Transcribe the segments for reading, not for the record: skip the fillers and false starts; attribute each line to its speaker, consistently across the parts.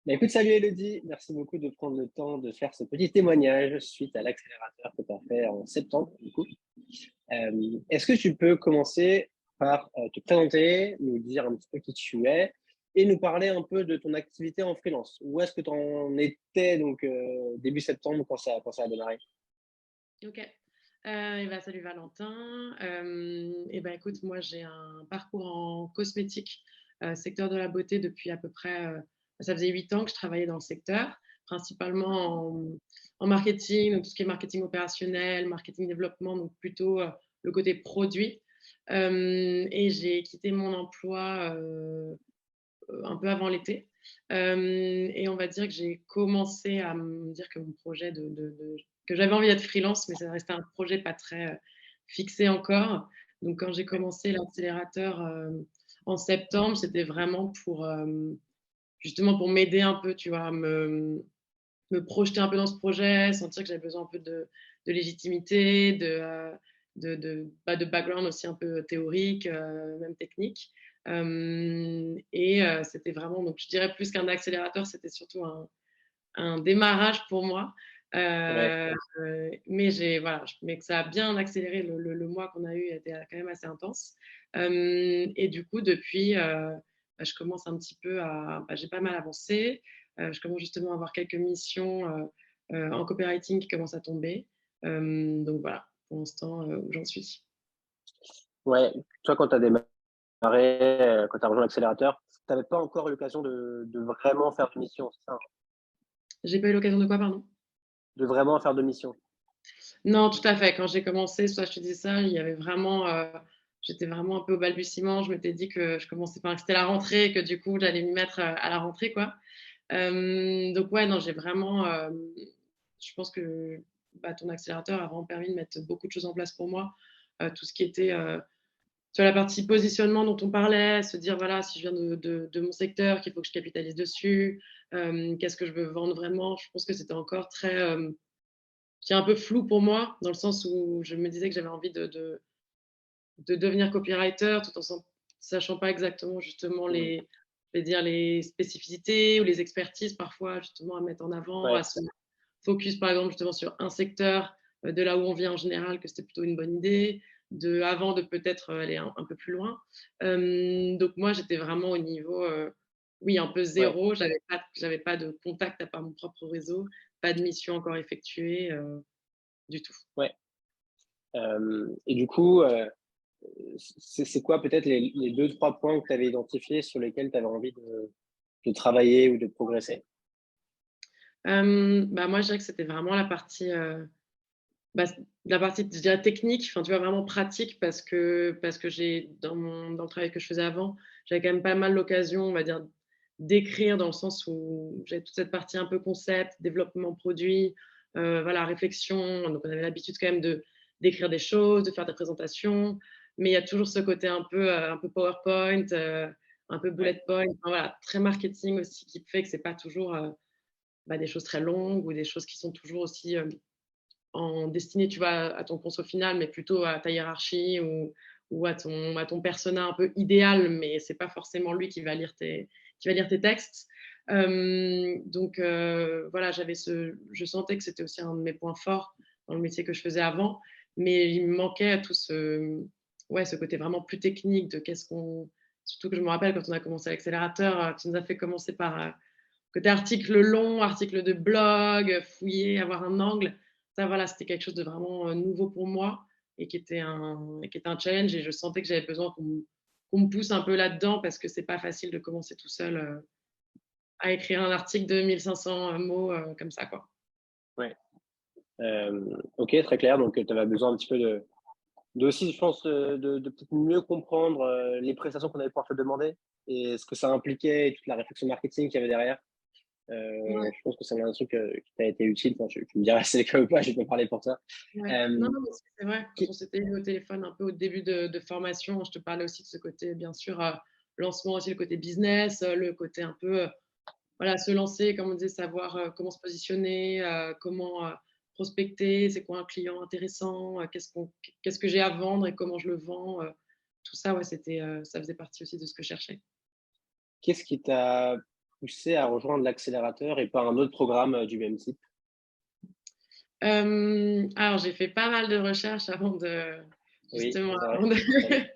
Speaker 1: Bah, écoute, salut Elodie, merci beaucoup de prendre le temps de faire ce petit témoignage suite à l'accélérateur que tu as fait en septembre, du coup. Est-ce que tu peux commencer par te présenter, nous dire un petit peu qui tu es et nous parler un peu de ton activité en freelance? Où est-ce que tu en étais donc début septembre quand ça a démarré?
Speaker 2: OK. Et bah, salut Valentin. Et bah, écoute, moi, j'ai un parcours en cosmétique, secteur de la beauté depuis à peu près, ça faisait 8 ans que je travaillais dans le secteur, principalement en marketing, donc tout ce qui est marketing opérationnel, marketing développement, donc plutôt, le côté produit. Et j'ai quitté mon emploi, un peu avant l'été. Et on va dire que j'ai commencé à me dire que mon projet que j'avais envie d'être freelance, mais ça restait un projet pas très, fixé encore. Donc quand j'ai
Speaker 1: Ouais,
Speaker 2: commencé l'accélérateur, en septembre, c'était vraiment pour, justement pour m'aider un peu, tu vois, à me projeter un peu dans ce projet, sentir que j'avais besoin un peu de légitimité, de background aussi un peu théorique, même technique. Et c'était vraiment, donc je dirais plus qu'un accélérateur, c'était surtout un démarrage pour moi.
Speaker 1: ouais,
Speaker 2: Heu, mais voilà, mais que ça a bien accéléré le mois qu'on a eu était quand même assez intense. Et du coup depuis, je commence un petit peu j'ai pas mal avancé. Je commence justement à avoir quelques missions, en copywriting qui commencent à tomber. Donc voilà, pour l'instant, où j'en suis.
Speaker 1: ouais. Toi, quand tu as démarré, quand tu as rejoint l'accélérateur, tu n'avais pas encore eu l'occasion de vraiment faire de mission, c'est ça, hein?
Speaker 2: J'ai pas eu l'occasion de quoi, pardon?
Speaker 1: De vraiment faire de mission.
Speaker 2: Non, tout à fait. Quand j'ai commencé, soit je te dis ça, il y avait vraiment, j'étais vraiment un peu au balbutiement. Je m'étais dit que je commençais, enfin, que c'était la rentrée, que du coup, j'allais m'y mettre, à la rentrée, quoi. Donc ouais, non, j'ai vraiment, je pense que, bah, ton accélérateur a vraiment permis de mettre beaucoup de choses en place pour moi. Tout ce qui était, sur la partie positionnement dont on parlait, se dire: «Voilà, si je viens de mon secteur, qu'il faut que je capitalise dessus, qu'est-ce que je veux vendre vraiment?» Je pense que c'était encore très, qui est un peu flou pour moi, dans le sens où je me disais que j'avais envie de devenir copywriter tout en sachant pas exactement justement
Speaker 1: Mmh.
Speaker 2: je vais dire les spécificités ou les expertises parfois justement à mettre en avant, à
Speaker 1: Ouais,
Speaker 2: se focus par exemple justement sur un secteur, de là où on vient en général, que c'était plutôt une bonne idée, avant de peut-être, aller un peu plus loin. Donc moi j'étais vraiment au niveau, oui un peu
Speaker 1: ouais,
Speaker 2: zéro, j'avais pas de contact à part mon propre réseau, pas de mission encore effectuée, du tout.
Speaker 1: ouais. Et du coup, c'est quoi peut-être les 2-3 points que tu avais identifiés sur lesquels tu avais envie de travailler ou de progresser?
Speaker 2: Bah, moi, je dirais que c'était vraiment la partie, je dirais technique, enfin, tu vois, vraiment pratique parce que j'ai dans le travail que je faisais avant, j'avais quand même pas mal l'occasion, on va dire, d'écrire dans le sens où j'avais toute cette partie un peu concept, développement produit, voilà, réflexion. Donc on avait l'habitude quand même d'écrire des choses, de faire des présentations, mais il y a toujours ce côté un peu PowerPoint, un peu
Speaker 1: Ouais,
Speaker 2: bullet point, enfin voilà, très marketing aussi qui fait que c'est pas toujours, des choses très longues ou des choses qui sont toujours aussi, en destinées, tu vois, à ton conso final, mais plutôt à ta hiérarchie ou à ton persona un peu idéal, mais c'est pas forcément lui qui va lire tes textes. Donc voilà, je sentais que c'était aussi un de mes points forts dans le métier que je faisais avant, mais il me manquait tout ce côté vraiment plus technique de surtout que je me rappelle quand on a commencé l'accélérateur, tu nous as fait commencer par, côté article long, article de blog, fouiller, avoir un angle. Ça, voilà, c'était quelque chose de vraiment, nouveau pour moi et qui était un challenge, et je sentais que j'avais besoin qu'on me pousse un peu là-dedans parce que c'est pas facile de commencer tout seul, à écrire un article de 1 500 mots, comme ça, quoi.
Speaker 1: ouais. OK, très clair, donc tu avais besoin un petit peu de aussi, je pense, de peut-être mieux comprendre, les prestations qu'on allait pouvoir te demander et ce que ça impliquait et toute la réflexion marketing qu'il y avait derrière.
Speaker 2: Ouais,
Speaker 1: Je pense que c'est un truc, qui t'a été utile. Enfin, tu me diras si c'est le cas ou pas, je vais pas parler pour toi.
Speaker 2: ouais. Non,
Speaker 1: Hem,
Speaker 2: non, mais c'est vrai, quand on
Speaker 1: qui
Speaker 2: s'était eu au téléphone un peu au début de formation, je te parlais aussi de ce côté, bien sûr, lancement aussi, le côté business, le côté un peu, voilà, se lancer, comme on disait, savoir, comment se positionner, comment, prospecter, c'est quoi un client intéressant, qu'est-ce que j'ai à vendre et comment je le vends, tout ça, ouais, ça faisait partie aussi de ce que je cherchais.
Speaker 1: Qu'est-ce qui t'a poussé à rejoindre l'accélérateur et pas un autre programme du même type?
Speaker 2: Alors j'ai fait pas mal de recherches avant de
Speaker 1: Oui,
Speaker 2: justement,
Speaker 1: c'est vrai,
Speaker 2: avant de
Speaker 1: je confirme.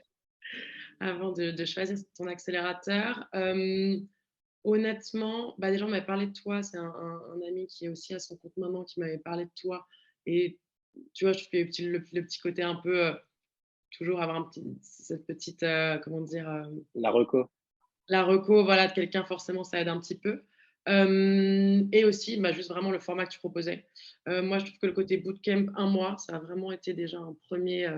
Speaker 2: avant de choisir ton accélérateur. Honnêtement, bah, déjà on m'avait parlé de toi, c'est un ami qui est aussi à son compte maintenant qui m'avait parlé de toi et tu vois, je trouve que le petit côté un peu, toujours avoir un petit cette petite, comment dire?
Speaker 1: La reco.
Speaker 2: La reco, voilà, de quelqu'un forcément ça aide un petit peu. Et aussi, bah, juste vraiment le format que tu proposais. Moi je trouve que le côté bootcamp 1 mois, ça a vraiment été déjà un premier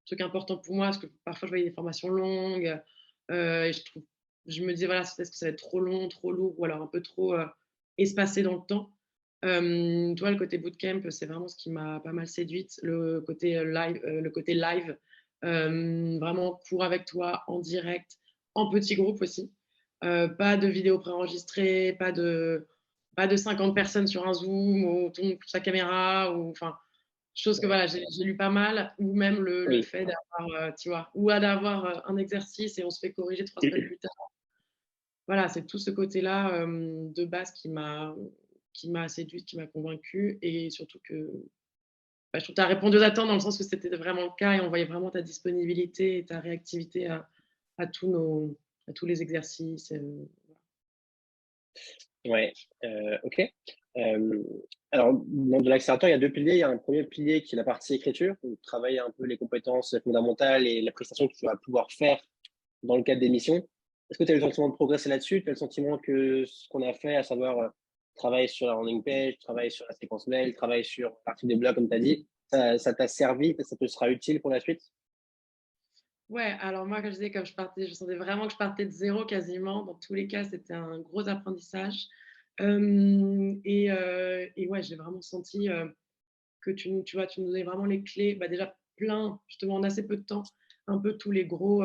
Speaker 2: truc important pour moi parce que parfois je voyais des formations longues, et je me disais: «Voilà, est-ce que ça va être trop long, trop lourd ou alors un peu trop, espacé dans le temps?» Tu vois, le côté bootcamp, c'est vraiment ce qui m'a pas mal séduite. Le côté live, vraiment cours avec toi en direct, en petit groupe aussi. Pas de vidéos préenregistrées, pas de 50 personnes sur un Zoom où tout le monde coupe sa caméra ou enfin, chose que
Speaker 1: Ouais.
Speaker 2: voilà, j'ai lu pas mal ou même le
Speaker 1: Oui.
Speaker 2: fait d'avoir, tu vois? Ou à d'avoir, un exercice et on se fait corriger 3 semaines plus tard. Voilà, c'est tout ce côté-là, de base qui m'a séduite, qui m'a convaincue et surtout que, bah, je trouve que tu as répondu aux attentes dans le sens où c'était vraiment le cas et on voyait vraiment ta disponibilité et ta réactivité à tous nos à tous les exercices,
Speaker 1: Ouais, OK. Hem, alors dans de l'accélérateur, il y a 2 piliers. Il y a un premier pilier qui est la partie écriture, donc travailler un peu les compétences fondamentales et la prestation que tu vas pouvoir faire dans le cadre des missions. Est-ce que tu as eu le sentiment de progresser là-dessus? Tu as le sentiment que ce qu'on a fait, à savoir, travailler sur la landing page, travailler sur la séquence mail, travailler sur la partie des blogs comme tu as dit, ça t'a servi, ça te sera utile pour la suite?
Speaker 2: Ouais, alors moi, comme je disais, je sentais vraiment que je partais de zéro quasiment. Dans tous les cas, c'était un gros apprentissage. Et ouais, j'ai vraiment senti, que tu vois, tu nous donnais vraiment les clés, bah, déjà plein, justement en assez peu de temps, un peu tous les gros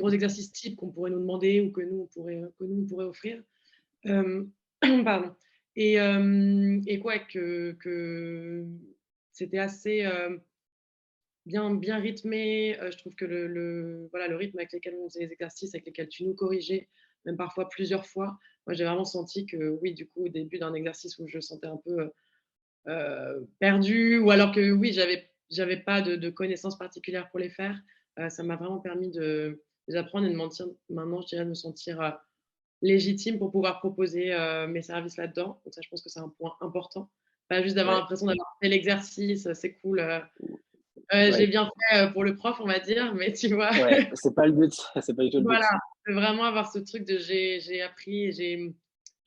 Speaker 2: exercices types qu'on pourrait nous demander ou que nous on pourrait offrir. Hem, pardon et quoi que c'était assez, bien rythmé, je trouve que voilà, le rythme avec lequel on faisait les exercices, avec lesquels tu nous corrigeais, même parfois plusieurs fois. Moi, j'ai vraiment senti que oui, du coup, au début d'un exercice où je sentais un peu, perdue ou alors que oui, j'avais pas de connaissances particulières pour les faire, ça m'a vraiment permis de les apprendre et de mentir maintenant, je dirais de me sentir, légitime pour pouvoir proposer, mes services là-dedans. Donc ça, je pense que c'est un point important. Pas juste d'avoir
Speaker 1: Ouais,
Speaker 2: l'impression d'avoir fait l'exercice, c'est cool, j'ai
Speaker 1: ouais,
Speaker 2: bien fait, pour le prof, on va dire, mais tu vois?
Speaker 1: ouais, c'est pas le but, c'est pas du tout le but.
Speaker 2: Voilà, de vraiment avoir ce truc de j'ai appris et tu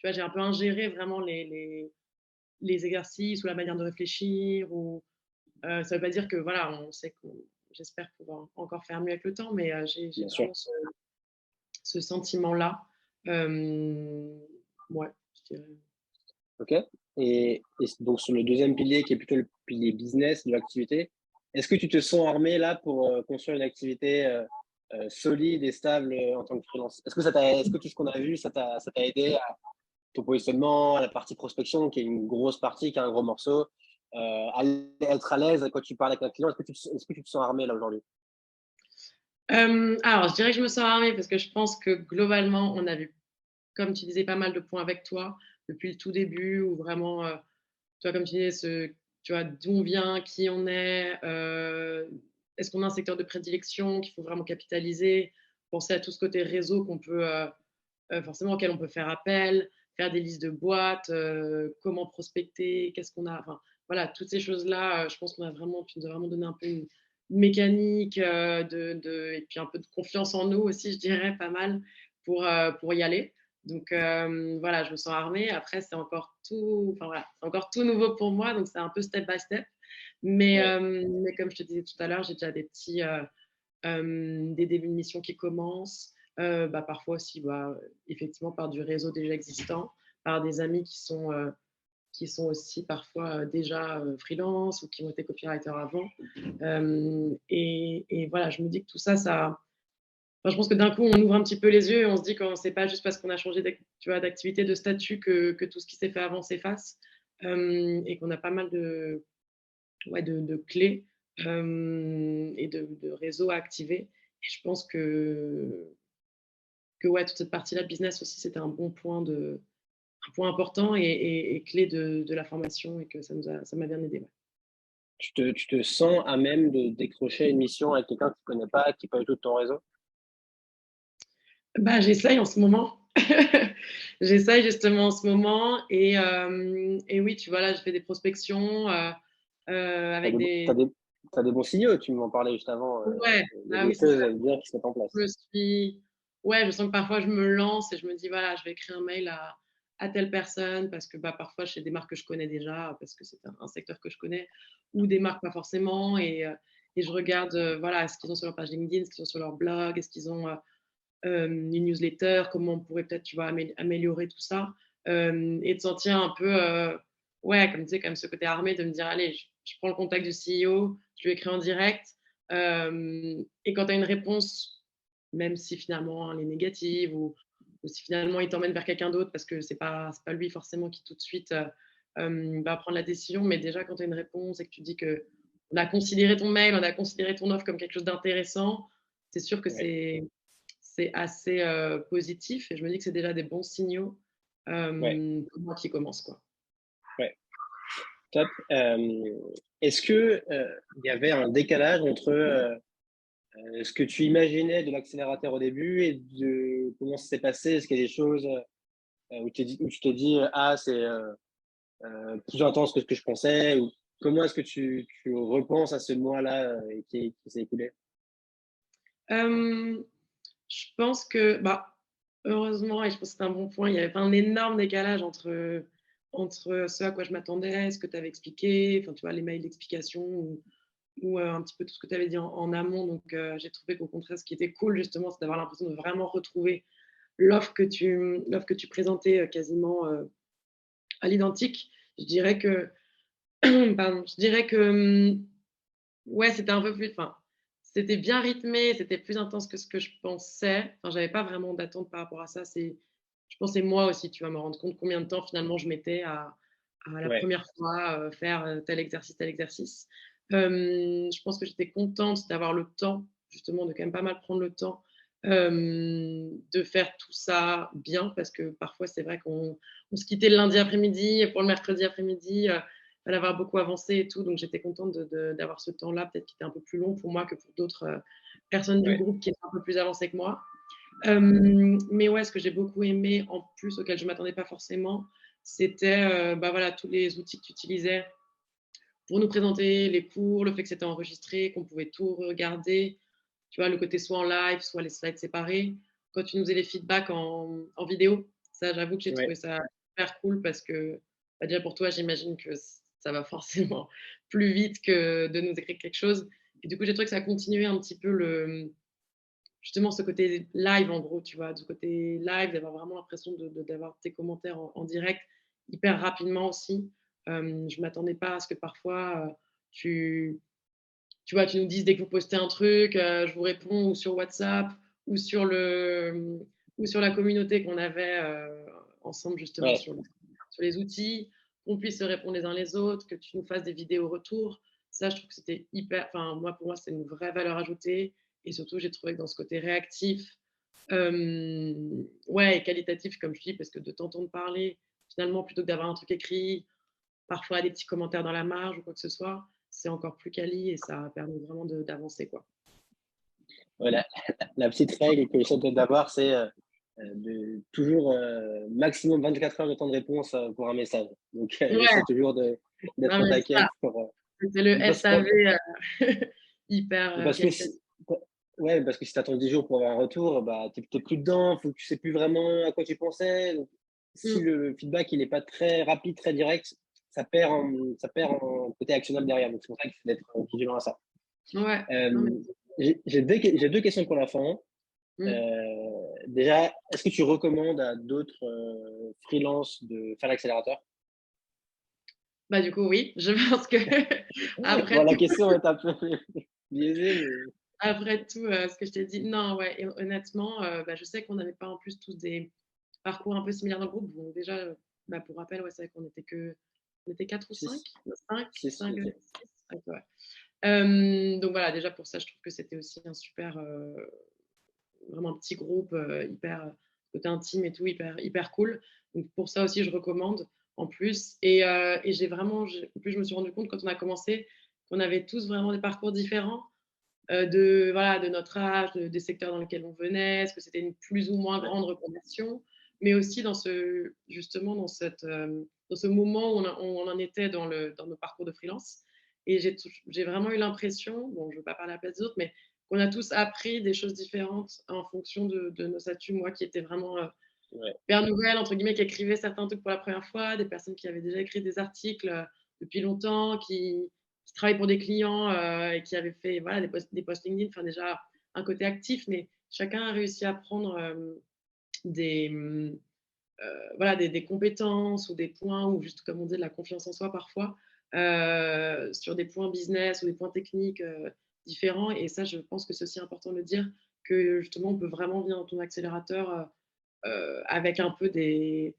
Speaker 2: vois, j'ai un peu ingéré vraiment les exercices ou la manière de réfléchir ou ça veut pas dire que voilà, j'espère pouvoir encore faire mieux avec le temps, mais j'ai
Speaker 1: Bien sûr.
Speaker 2: vraiment ce sentiment-là. Hem, ouais, je dirais.
Speaker 1: OK. Et donc sur le deuxième pilier qui est plutôt le pilier business de l'activité, est-ce que tu te sens armé là pour, construire une activité, solide et stable, en tant que freelance? Est-ce que tout ce qu'on a vu, ça t'a aidé à ton positionnement, à la partie prospection qui est une grosse partie, qui est un gros morceau, à être à l'aise quand tu parles avec un client? Est-ce que tu te sens armé là aujourd'hui?
Speaker 2: Alors je dirais que je me sens armée parce que je pense que globalement, on a vu, comme tu disais, pas mal de points avec toi depuis le tout début où vraiment, tu vois, comme tu disais, tu vois, d'où on vient, qui on est, est-ce qu'on a un secteur de prédilection qu'il faut vraiment capitaliser? Penser à tout ce côté réseau qu'on peut, forcément auquel on peut faire appel, faire des listes de boîtes, comment prospecter, qu'est-ce qu'on a enfin, voilà, toutes ces choses-là, je pense qu'on a vraiment tu nous as vraiment donné un peu une mécanique, et puis un peu de confiance en nous aussi, je dirais, pas mal pour y aller. Donc voilà, je me sens armée. Après, c'est encore tout enfin voilà, c'est encore tout nouveau pour moi, donc c'est un peu step by step.
Speaker 1: Ouais,
Speaker 2: Mais comme je te disais tout à l'heure, j'ai déjà des débuts de mission qui commencent, bah, parfois aussi, bah, effectivement par du réseau déjà existant, par des amis qui sont aussi parfois, déjà, freelance ou qui ont été copywriters avant. Et voilà, je me dis que tout ça, enfin, je pense que d'un coup, on ouvre un petit peu les yeux et on se dit que c'est pas juste parce qu'on a changé tu vois, d'activité, de statut que tout ce qui s'est fait avant s'efface, et qu'on a pas mal de ouais, de clés, et de réseaux à activer et je pense que ouais, toute cette partie-là, business aussi, c'était un point important et clé de la formation et que ça m'a bien aidé. Ouais.
Speaker 1: Tu te sens à même de décrocher une mission avec quelqu'un que tu connais pas, qui n'est pas du tout de ton réseau?
Speaker 2: Bah, j'essaye en ce moment. J'essaye justement en ce moment et oui, tu vois, là, je fais des prospections,
Speaker 1: Tu as
Speaker 2: avec
Speaker 1: des,
Speaker 2: des
Speaker 1: t'as des bons signaux, tu m'en parlais juste avant.
Speaker 2: ouais,
Speaker 1: Il y a
Speaker 2: ah
Speaker 1: des
Speaker 2: oui, c'est
Speaker 1: choses
Speaker 2: ça.
Speaker 1: bien qui se mettent en place.
Speaker 2: Je me suis ouais, je sens que parfois je me lance et je me dis: «Voilà, je vais écrire un mail à telle personne» parce que, bah, parfois chez des marques que je connais déjà, parce que c'est un secteur que je connais ou des marques pas forcément et je regarde, voilà, ce qu'ils ont sur leur page LinkedIn, ce qu'ils ont sur leur blog, est-ce qu'ils ont, une newsletter, comment on pourrait peut-être, tu vois, améliorer tout ça, et de sentir un peu, ouais, comme tu sais, quand même ce côté armé de me dire: «Allez, je prends le contact du CEO, je lui écris en direct», et quand tu as une réponse, même si finalement elle est négative ou si finalement il t'emmène vers quelqu'un d'autre parce que c'est pas lui forcément qui tout de suite, va prendre la décision, mais déjà quand tu as une réponse et que tu dis qu'on a considéré ton mail, on a considéré ton offre comme quelque chose d'intéressant, c'est sûr que
Speaker 1: Ouais,
Speaker 2: c'est assez, positif et je me dis que c'est déjà des bons signaux,
Speaker 1: ouais,
Speaker 2: pour moi qui commence, quoi.
Speaker 1: ouais. Top. Est-ce que il y avait un décalage entre ce que tu imaginais de l'accélérateur au début et de comment ça s'est passé? Est-ce qu'il y a des choses où tu t'es dit ah, c'est plus intense que ce que je pensais? Ou comment est-ce que tu repenses à ce mois-là qui s'est écoulé?
Speaker 2: Hem, je pense que, bah, heureusement et je pense que c'est un bon point, il y avait pas un énorme décalage entre ce à quoi je m'attendais, ce que tu avais expliqué, enfin, tu vois, les mails d'explication ou un petit peu tout ce que tu avais dit en amont donc j'ai trouvé qu'au contraire, ce qui était cool justement, c'est d'avoir l'impression de vraiment retrouver l'offre que tu présentais, quasiment, à l'identique. Je dirais que pardon, je dirais que, ouais, c'était un peu plus enfin, c'était bien rythmé, c'était plus intense que ce que je pensais. Enfin, j'avais pas vraiment d'attente par rapport à ça. Je pensais moi aussi, tu vas me rendre compte combien de temps finalement je mettais à la
Speaker 1: Ouais,
Speaker 2: première fois, faire, tel exercice, tel exercice. Je pense que j'étais contente d'avoir le temps, justement, de quand même pas mal prendre le temps, de faire tout ça bien parce que parfois c'est vrai qu'on se quittait le lundi après-midi pour le mercredi après-midi, fallait avoir beaucoup avancé et tout, donc j'étais contente d'avoir ce temps-là, peut-être qui était un peu plus long pour moi que pour d'autres, personnes du
Speaker 1: ouais,
Speaker 2: groupe qui étaient un peu plus avancées que moi. Mais ouais, ce que j'ai beaucoup aimé en plus, auquel je ne m'attendais pas forcément, c'était, bah, voilà, tous les outils que tu utilisais pour nous présenter les cours, le fait que c'était enregistré, qu'on pouvait tout regarder, tu vois? Le côté soit en live, soit les slides séparés. Quand tu nous faisais les feedbacks en vidéo, ça, j'avoue que j'ai trouvé
Speaker 1: ouais,
Speaker 2: ça super cool parce que, bah, déjà pour toi, j'imagine que ça va forcément plus vite que de nous écrire quelque chose et du coup, j'ai trouvé que ça continuait un petit peu justement ce côté live en gros, tu vois? Du côté live, d'avoir vraiment l'impression d'avoir tes commentaires en direct hyper rapidement aussi. Je m'attendais pas à ce que parfois, tu tu vois, tu nous dises dès que vous postez un truc, je vous réponds ou sur WhatsApp ou ou sur la communauté qu'on avait, ensemble justement
Speaker 1: ouais.
Speaker 2: sur les outils, qu'on puisse se répondre les uns les autres, que tu nous fasses des vidéos retour. Ça, je trouve que c'était hyper enfin moi, pour moi, c'est une vraie valeur ajoutée et surtout, j'ai trouvé que dans ce côté réactif, ouais et qualitatif comme je dis, parce que de t'entendre parler, finalement, plutôt que d'avoir un truc écrit, parfois des petits commentaires dans la marge ou quoi que ce soit, c'est encore plus quali et ça permet vraiment d'avancer, quoi.
Speaker 1: Voilà. La petite règle que j'essaie d'avoir, c'est de toujours maximum 24 heures de temps de réponse pour un message. Donc,
Speaker 2: Ouais,
Speaker 1: j'essaie toujours d'être
Speaker 2: non
Speaker 1: au
Speaker 2: mais c'est
Speaker 1: taquet
Speaker 2: ça, c'était le
Speaker 1: parce,
Speaker 2: SAV, hyper,
Speaker 1: parce que
Speaker 2: qualitatif.
Speaker 1: ouais, parce que si tu attends 10 jours pour avoir un retour, bah, tu es plus dedans, faut que tu sais plus vraiment à quoi tu pensais. Donc, si
Speaker 2: Mmh,
Speaker 1: le feedback il est pas très rapide, très direct, ça perd en côté actionnable derrière. Donc, c'est pour ça qu'il faut être vigilant à ça.
Speaker 2: ouais, non mais
Speaker 1: Euh, j'ai deux questions pour la fin.
Speaker 2: mmh.
Speaker 1: Déjà, est-ce que tu recommandes à d'autres freelances de faire l'accélérateur?
Speaker 2: Bah, du coup, oui, je pense que
Speaker 1: Bon,
Speaker 2: après
Speaker 1: la
Speaker 2: tout
Speaker 1: question est un peu biaisée, mais
Speaker 2: après tout, ce que je t'ai dit, non, ouais et honnêtement, bah, je sais qu'on n'avait pas en plus tous des parcours un peu similaires dans le groupe. Bon déjà, bah, pour rappel, ouais, c'est vrai on était 4 ou 5?
Speaker 1: 6,
Speaker 2: 5,
Speaker 1: 6,
Speaker 2: 5, 6, OK, ouais. Donc voilà, déjà pour ça, je trouve que c'était aussi un super, vraiment un petit groupe, hyper, côté intime et tout, hyper cool. Donc pour ça aussi, je recommande en plus et j'ai vraiment en plus, je me suis rendu compte quand on a commencé qu'on avait tous vraiment des parcours différents, de notre âge, des secteurs dans lesquels on venait, est-ce que c'était une plus ou moins
Speaker 1: Ouais.
Speaker 2: grande reconversion, mais aussi justement dans ce moment où on en était dans nos parcours de freelance et j'ai vraiment eu l'impression, bon, je ne veux pas parler à la place des autres, mais qu'on a tous appris des choses différentes en fonction de nos statuts. Moi qui étais vraiment,
Speaker 1: Ouais.
Speaker 2: «père nouvelle» entre guillemets, qui écrivait certains trucs pour la première fois, des personnes qui avaient déjà écrit des articles, depuis longtemps, qui travaillent pour des clients, et qui avaient fait, voilà, des posts LinkedIn, enfin déjà un côté actif, mais chacun a réussi à prendre, des, voilà, des compétences ou des points ou juste, comme on dit, de la confiance en soi parfois, sur des points business ou des points techniques, différents et ça, je pense que c'est aussi important de le dire que justement on peut vraiment venir dans ton accélérateur, avec un peu des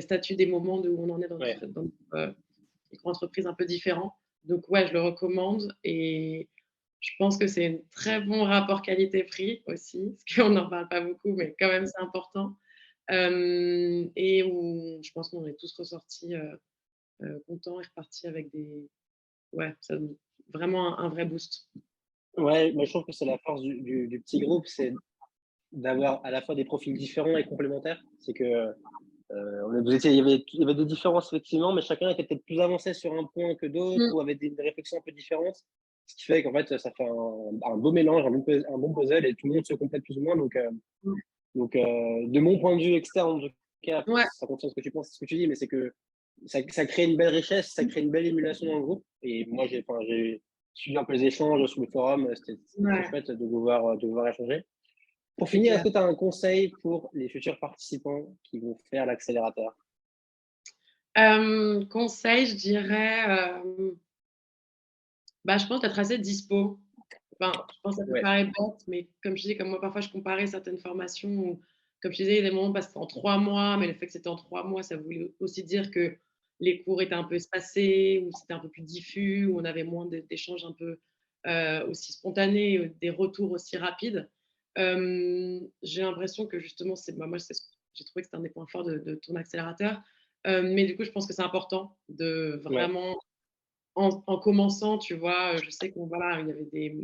Speaker 2: statuts, des moments de où on en est
Speaker 1: Ouais.
Speaker 2: dans notre, micro-entreprise un peu différents. Donc ouais, je le recommande et je pense que c'est un très bon rapport qualité-prix aussi, parce qu'on n'en parle pas beaucoup, mais quand même c'est important. Et où je pense qu'on est tous ressortis, contents et repartis avec ouais, ça vraiment un vrai boost.
Speaker 1: Ouais, mais je trouve que c'est la force du petit groupe, c'est d'avoir à la fois des profils différents et complémentaires. C'est que, il y avait des différences effectivement, mais chacun était peut-être plus avancé sur un point que d'autres
Speaker 2: Mmh.
Speaker 1: ou avait des réflexions un peu différentes. Ce qui fait qu'en fait, ça fait un beau mélange, un bon puzzle et tout le monde se complète plus ou moins. De mon point de vue externe, en tout cas, après,
Speaker 2: Ouais,
Speaker 1: ça confirme ce que tu penses, ce que tu dis, mais c'est que ça crée une belle richesse, ça crée une belle émulation dans le groupe. Et moi, j'ai suivi un peu les échanges sur le forum, c'était très
Speaker 2: ouais,
Speaker 1: chouette de pouvoir échanger. Pour
Speaker 2: c'est
Speaker 1: finir, est-ce
Speaker 2: clair.
Speaker 1: que tu as un conseil pour les futurs participants qui vont faire l'accélérateur?
Speaker 2: Conseil, je dirais, bah, je pense d'être assez dispo. Enfin, je pense que ça peut
Speaker 1: Ouais,
Speaker 2: paraître bête, mais comme je disais, comme moi, parfois, je comparais certaines formations où, comme je disais, il y a des moments, bah, c'était en 3 mois, mais le fait que c'était en 3 mois, ça voulait aussi dire que les cours étaient un peu espacés, ou c'était un peu plus diffus, où on avait moins d'échanges un peu, aussi spontanés, des retours aussi rapides. J'ai l'impression que justement, moi, j'ai trouvé que c'était un des points forts de ton accélérateur. Mais du coup, je pense que c'est important de
Speaker 1: ouais,
Speaker 2: vraiment en commençant, tu vois, je sais qu'on voilà, il y avait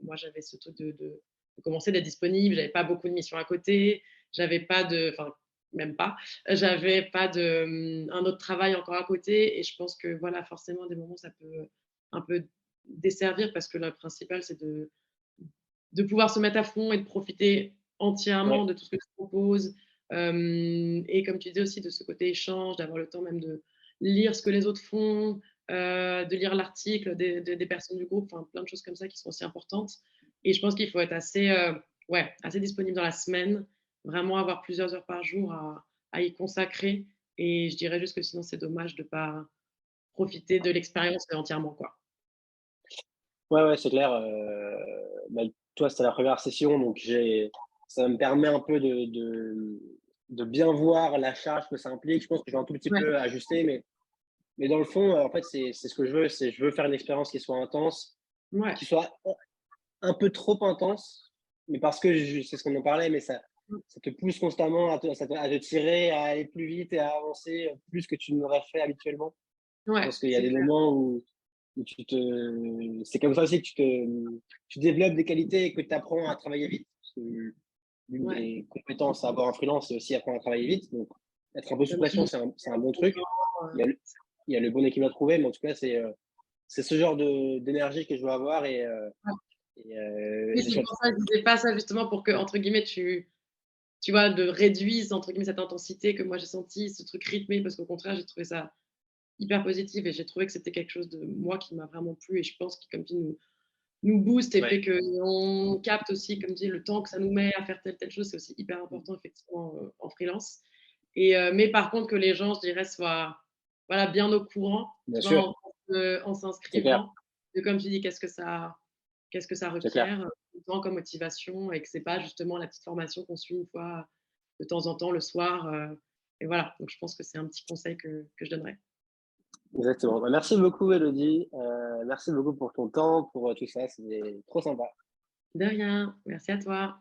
Speaker 2: moi j'avais ce truc de commencer, d'être disponible, j'avais pas beaucoup de missions à côté, j'avais pas enfin même pas, j'avais pas un autre travail encore à côté et je pense que voilà, forcément à des moments ça peut un peu desservir parce que le principal c'est de pouvoir se mettre à fond et de profiter entièrement
Speaker 1: ouais,
Speaker 2: de tout ce que tu proposes, et comme tu disais aussi de ce côté échange, d'avoir le temps même de lire ce que les autres font, de lire l'article des personnes du groupe, enfin plein de choses comme ça qui sont aussi importantes et je pense qu'il faut être assez, ouais, assez disponible dans la semaine, vraiment avoir plusieurs heures par jour à y consacrer et je dirais juste que sinon c'est dommage de pas profiter de l'expérience entièrement, quoi.
Speaker 1: ouais, ouais, c'est clair. Bah, toi, c'était la première session, donc ça me permet un peu de bien voir la charge que ça implique. Je pense que je vais un tout petit
Speaker 2: Ouais,
Speaker 1: peu ajuster, mais dans le fond, en fait, c'est ce que je veux, c'est je veux faire une expérience qui soit intense,
Speaker 2: ouais.
Speaker 1: qui soit un peu trop intense, mais parce que c'est ce qu'on en parlait, mais ça te pousse constamment à te tirer, à aller plus vite et à avancer plus que tu n'aurais fait habituellement. Je
Speaker 2: Ouais,
Speaker 1: pense qu'il y a
Speaker 2: c'est
Speaker 1: des
Speaker 2: clair.
Speaker 1: moments où c'est comme ça aussi que tu développes des qualités et que tu apprends à travailler vite. Parce que l'une
Speaker 2: Ouais,
Speaker 1: des compétences à avoir en freelance, c'est aussi apprendre à travailler vite. Donc, être un peu sous
Speaker 2: comme tu
Speaker 1: pression,
Speaker 2: dis,
Speaker 1: c'est un bon truc. Il y
Speaker 2: heu
Speaker 1: a il y a le bon équilibre à trouver, mais en tout cas, c'est ce genre d'énergie que je veux avoir
Speaker 2: Oui,
Speaker 1: et c'est
Speaker 2: c'est
Speaker 1: chouette.
Speaker 2: pour ça que je disais pas ça justement pour que, entre guillemets, tu vois, de réduise entre guillemets «cette intensité» que moi j'ai senti, ce truc rythmé, parce qu'au contraire, j'ai trouvé ça hyper positif et j'ai trouvé que c'était quelque chose de moi qui m'a vraiment plu et je pense qui, comme tu dis, nous booste et
Speaker 1: Ouais,
Speaker 2: fait qu'on capte aussi, comme dit, le temps que ça nous met à faire telle chose, c'est aussi hyper important effectivement, en freelance mais par contre que les gens, je dirais, soient, voilà, bien au courant,
Speaker 1: bien
Speaker 2: tu vois,
Speaker 1: sûr,
Speaker 2: en
Speaker 1: c'est clair,
Speaker 2: s'inscrivant, de comme tu dis, qu'est-ce que ça
Speaker 1: c'est clair.
Speaker 2: requiert, autant comme motivation et que c'est pas justement la petite formation qu'on suit une fois de temps en temps le soir, et voilà. Donc je pense que c'est un petit conseil que je donnerais.
Speaker 1: Exactement. Bah, merci beaucoup, Elodie. Merci beaucoup pour ton temps, pour tout ça. C'était trop sympa.
Speaker 2: De rien, merci à toi.